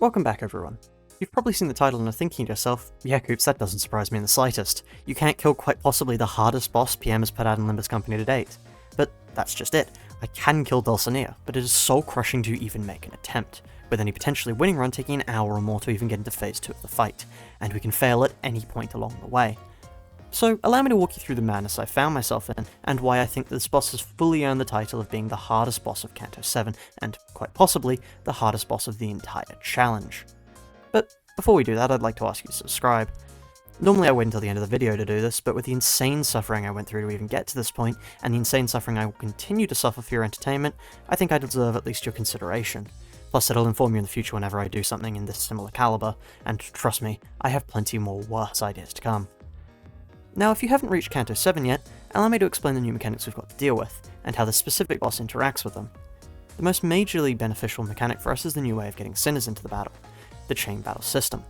Welcome back everyone. You've probably seen the title and are thinking to yourself, yeah Coops, that doesn't surprise me in the slightest. You can't kill quite possibly the hardest boss PM has put out in Limbus Company to date. But that's just it. I can kill Dulcinea, but it is soul crushing to even make an attempt, with any potentially winning run taking an hour or more to even get into phase 2 of the fight, and we can fail at any point along the way. So allow me to walk you through the madness I found myself in, and why I think this boss has fully earned the title of being the hardest boss of Canto VII, and quite possibly the hardest boss of the entire challenge. But before we do that, I'd like to ask you to subscribe. Normally I wait until the end of the video to do this, but with the insane suffering I went through to even get to this point, and the insane suffering I will continue to suffer for your entertainment, I think I deserve at least your consideration. Plus it'll inform you in the future whenever I do something in this similar caliber, and trust me, I have plenty more worse ideas to come. Now if you haven't reached Canto VII yet, allow me to explain the new mechanics we've got to deal with, and how the specific boss interacts with them. The most majorly beneficial mechanic for us is the new way of getting sinners into the battle, the chain battle system.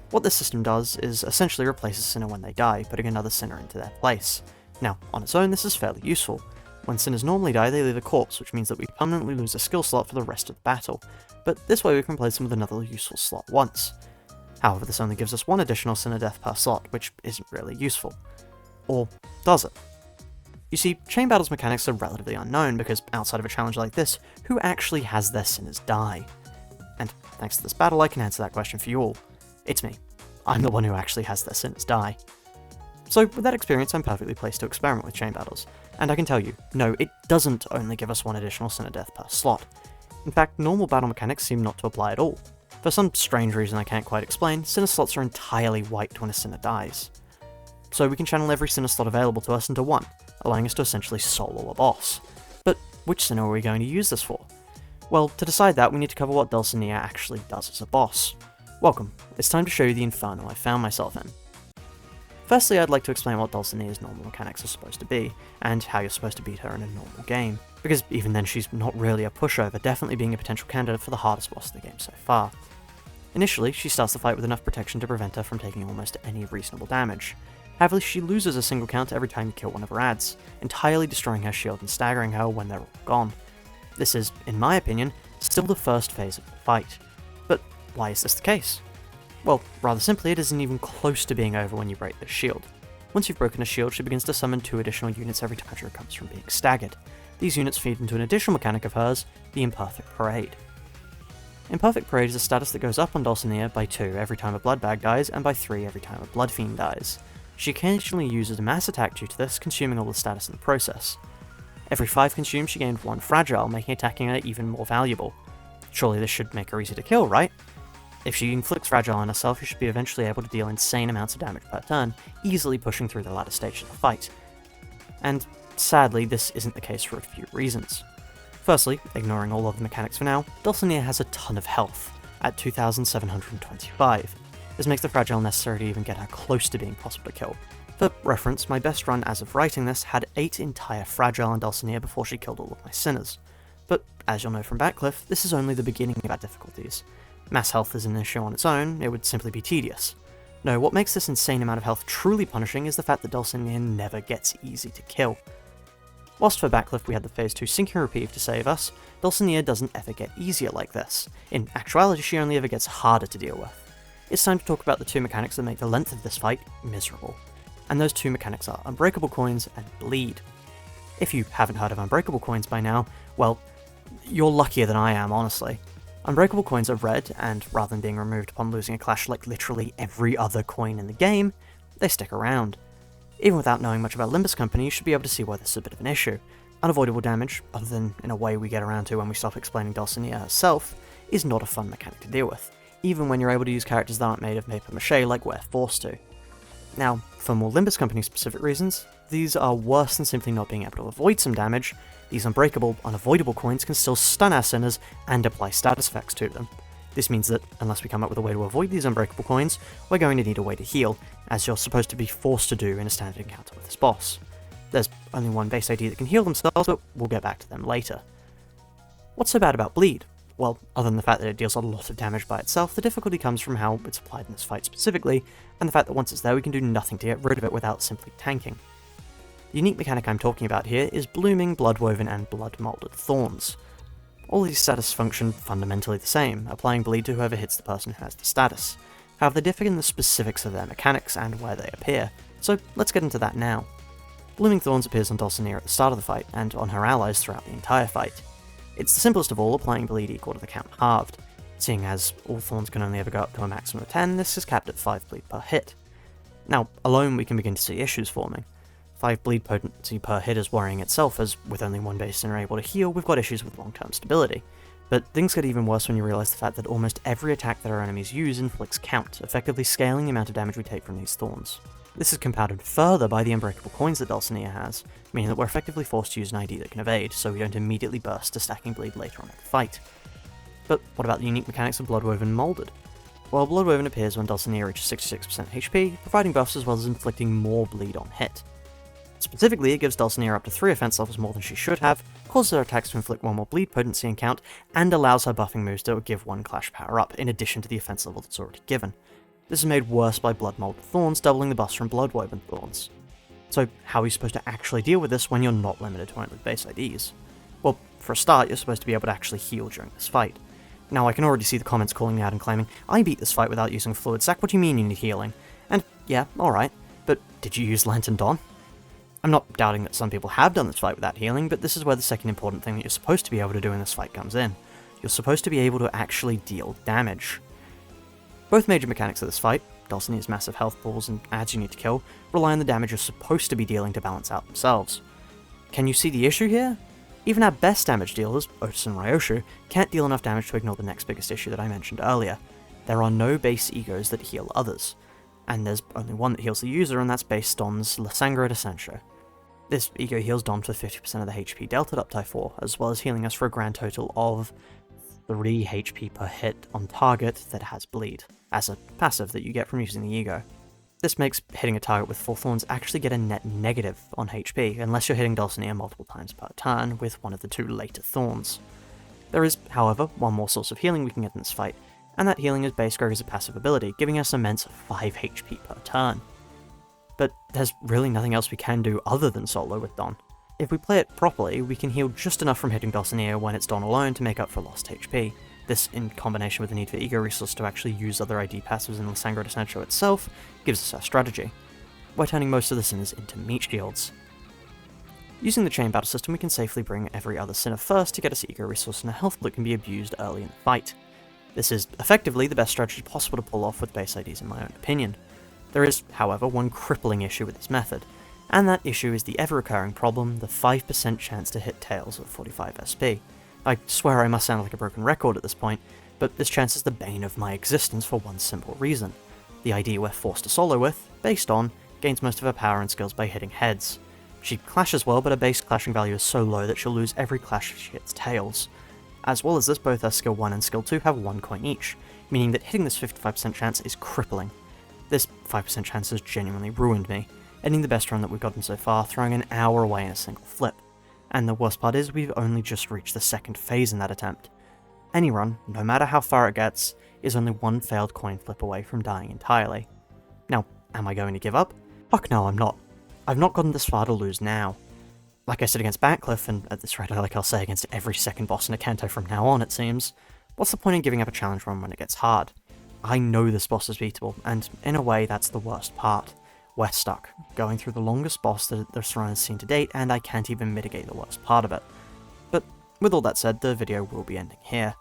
What this system does is essentially replace a sinner when they die, putting another sinner into their place. Now, on its own this is fairly useful. When sinners normally die, they leave a corpse, which means that we permanently lose a skill slot for the rest of the battle, but this way we can replace them with another useful slot once. However, this only gives us one additional sinner death per slot, which isn't really useful. Or does it? You see, chain battles mechanics are relatively unknown because outside of a challenge like this, who actually has their sinners die? And thanks to this battle I can answer that question for you all. It's me. I'm the one who actually has their sinners die. So with that experience I'm perfectly placed to experiment with chain battles, and I can tell you, no, it doesn't only give us one additional sinner death per slot. In fact, normal battle mechanics seem not to apply at all. For some strange reason I can't quite explain, sinner slots are entirely wiped when a sinner dies. So we can channel every sinner slot available to us into one, allowing us to essentially solo a boss. But which sinner are we going to use this for? Well, to decide that we need to cover what Dulcinea actually does as a boss. Welcome, it's time to show you the inferno I found myself in. Firstly, I'd like to explain what Dulcinea's normal mechanics are supposed to be, and how you're supposed to beat her in a normal game, because even then she's not really a pushover, definitely being a potential candidate for the hardest boss of the game so far. Initially, she starts the fight with enough protection to prevent her from taking almost any reasonable damage. However, she loses a single counter every time you kill one of her adds, entirely destroying her shield and staggering her when they're all gone. This is, in my opinion, still the first phase of the fight. But why is this the case? Well, rather simply, it isn't even close to being over when you break this shield. Once you've broken a shield, she begins to summon 2 additional units every time she recovers from being staggered. These units feed into an additional mechanic of hers, the Imperfect Parade. Imperfect Parade is a status that goes up on Dulcinea by 2 every time a blood bag dies, and by 3 every time a blood fiend dies. She occasionally uses a mass attack due to this, consuming all the status in the process. Every 5 consumed she gained 1 fragile, making attacking her even more valuable. Surely this should make her easy to kill, right? If she inflicts fragile on herself, she should be eventually able to deal insane amounts of damage per turn, easily pushing through the latter stage of the fight. And sadly, this isn't the case for a few reasons. Firstly, ignoring all of the mechanics for now, Dulcinea has a ton of health, at 2,725. This makes the fragile necessary to even get her close to being possible to kill. For reference, my best run as of writing this had 8 entire fragile on Dulcinea before she killed all of my sinners. But as you'll know from Backcliff, this is only the beginning of our difficulties. Mass health is an issue on its own, it would simply be tedious. No, what makes this insane amount of health truly punishing is the fact that Dulcinea never gets easy to kill. Whilst for Backcliff we had the phase 2 sink and reprieve to save us, Dulcinea doesn't ever get easier like this. In actuality, she only ever gets harder to deal with. It's time to talk about the 2 mechanics that make the length of this fight miserable. And those 2 mechanics are Unbreakable Coins and Bleed. If you haven't heard of Unbreakable Coins by now, well, you're luckier than I am, honestly. Unbreakable Coins are red, and rather than being removed upon losing a clash like literally every other coin in the game, they stick around. Even without knowing much about Limbus Company, you should be able to see why this is a bit of an issue. Unavoidable damage, other than in a way we get around to when we stop explaining Dulcinea herself, is not a fun mechanic to deal with, even when you're able to use characters that aren't made of paper mache like we're forced to. Now, for more Limbus Company specific reasons, these are worse than simply not being able to avoid some damage. These unbreakable, unavoidable coins can still stun our sinners and apply status effects to them. This means that, unless we come up with a way to avoid these unbreakable coins, we're going to need a way to heal, as you're supposed to be forced to do in a standard encounter with this boss. There's only one base ID that can heal themselves, but we'll get back to them later. What's so bad about Bleed? Well, other than the fact that it deals a lot of damage by itself, the difficulty comes from how it's applied in this fight specifically, and the fact that once it's there we can do nothing to get rid of it without simply tanking. The unique mechanic I'm talking about here is Blooming, Bloodwoven, and Blood Molded Thorns. All these status function fundamentally the same, applying bleed to whoever hits the person who has the status. However, they differ in the specifics of their mechanics and where they appear, so let's get into that now. Blooming Thorns appears on Dulcinea at the start of the fight, and on her allies throughout the entire fight. It's the simplest of all, applying bleed equal to the count halved. Seeing as all thorns can only ever go up to a maximum of 10, this is capped at 5 bleed per hit. Now, alone we can begin to see issues forming. 5 bleed potency per hit is worrying itself, as with only one base and able to heal, we've got issues with long-term stability. But things get even worse when you realise the fact that almost every attack that our enemies use inflicts count, effectively scaling the amount of damage we take from these thorns. This is compounded further by the Unbreakable coins that Dulcinea has, meaning that we're effectively forced to use an ID that can evade, so we don't immediately burst to stacking bleed later on in the fight. But what about the unique mechanics of Bloodwoven and Moulded? Well, Bloodwoven appears when Dulcinea reaches 66% HP, providing buffs as well as inflicting more bleed on hit. Specifically, it gives Dulcinea up to 3 offense levels more than she should have, causes her attacks to inflict 1 more bleed potency and count, and allows her buffing moves to give 1 clash power up, in addition to the offense level that's already given. This is made worse by Blood Molded Thorns, doubling the buffs from Bloodwoven Thorns. So how are you supposed to actually deal with this when you're not limited to only base IDs? Well, for a start, you're supposed to be able to actually heal during this fight. Now, I can already see the comments calling me out and claiming, I beat this fight without using Fluid Sac, what do you mean you need healing? And yeah, alright, but did you use Lantern Dawn? I'm not doubting that some people have done this fight without healing, but this is where the second important thing that you're supposed to be able to do in this fight comes in. You're supposed to be able to actually deal damage. Both major mechanics of this fight, Dulcinea's massive health pools and adds you need to kill, rely on the damage you're supposed to be dealing to balance out themselves. Can you see the issue here? Even our best damage dealers, Otis and Ryoshu, can't deal enough damage to ignore the next biggest issue that I mentioned earlier. There are no base egos that heal others, and there's only one that heals the user, and that's base Dom's La Sangre de Sancho. This ego heals Dom for 50% of the HP delta up to 4, as well as healing us for a grand total of 3 HP per hit on target that has bleed, as a passive that you get from using the ego. This makes hitting a target with 4 thorns actually get a net negative on HP, unless you're hitting Dulcinea multiple times per turn with one of the 2 later thorns. There is, however, one more source of healing we can get in this fight, and that healing is Base Grogu's passive ability, giving us immense 5 HP per turn. But there's really nothing else we can do other than solo with Don. If we play it properly, we can heal just enough from hitting Dulcinea when it's Don alone to make up for lost HP. This, in combination with the need for ego resource to actually use other ID passives in La Sangre de Sancho itself, gives us our strategy. We're turning most of the sinners into meat shields. Using the chain battle system, we can safely bring every other sinner first to get us ego resource and a health that can be abused early in the fight. This is effectively the best strategy possible to pull off with base IDs in my own opinion. There is, however, one crippling issue with this method, and that issue is the ever-recurring problem, the 5% chance to hit Tails at 45 SP. I swear I must sound like a broken record at this point, but this chance is the bane of my existence for one simple reason. The ID we're forced to solo with, based on, gains most of her power and skills by hitting heads. She clashes well, but her base clashing value is so low that she'll lose every clash if she hits Tails. As well as this, both her skill 1 and skill 2 have 1 coin each, meaning that hitting this 55% chance is crippling. This 5% chance has genuinely ruined me, ending the best run that we've gotten so far, throwing an hour away in a single flip. And the worst part is, we've only just reached the second phase in that attempt. Any run, no matter how far it gets, is only 1 failed coin flip away from dying entirely. Now, am I going to give up? Fuck no, I'm not. I've not gotten this far to lose now. Like I said against Backcliff, and at this rate I'll say against every second boss in a Kanto from now on it seems, what's the point in giving up a challenge run when it gets hard? I know this boss is beatable, and in a way that's the worst part. We're stuck, going through the longest boss that the Ruina has seen to date, and I can't even mitigate the worst part of it. But with all that said, the video will be ending here.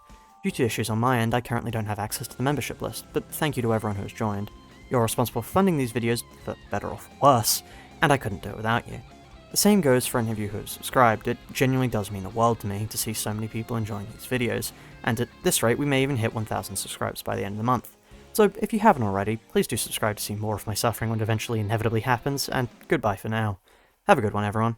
Due to issues on my end, I currently don't have access to the membership list, but thank you to everyone who has joined. You're responsible for funding these videos, for better or for worse, and I couldn't do it without you. The same goes for any of you who have subscribed. It genuinely does mean the world to me to see so many people enjoying these videos, and at this rate we may even hit 1,000 subscribers by the end of the month. So if you haven't already, please do subscribe to see more of my suffering when it eventually inevitably happens, and goodbye for now. Have a good one, everyone.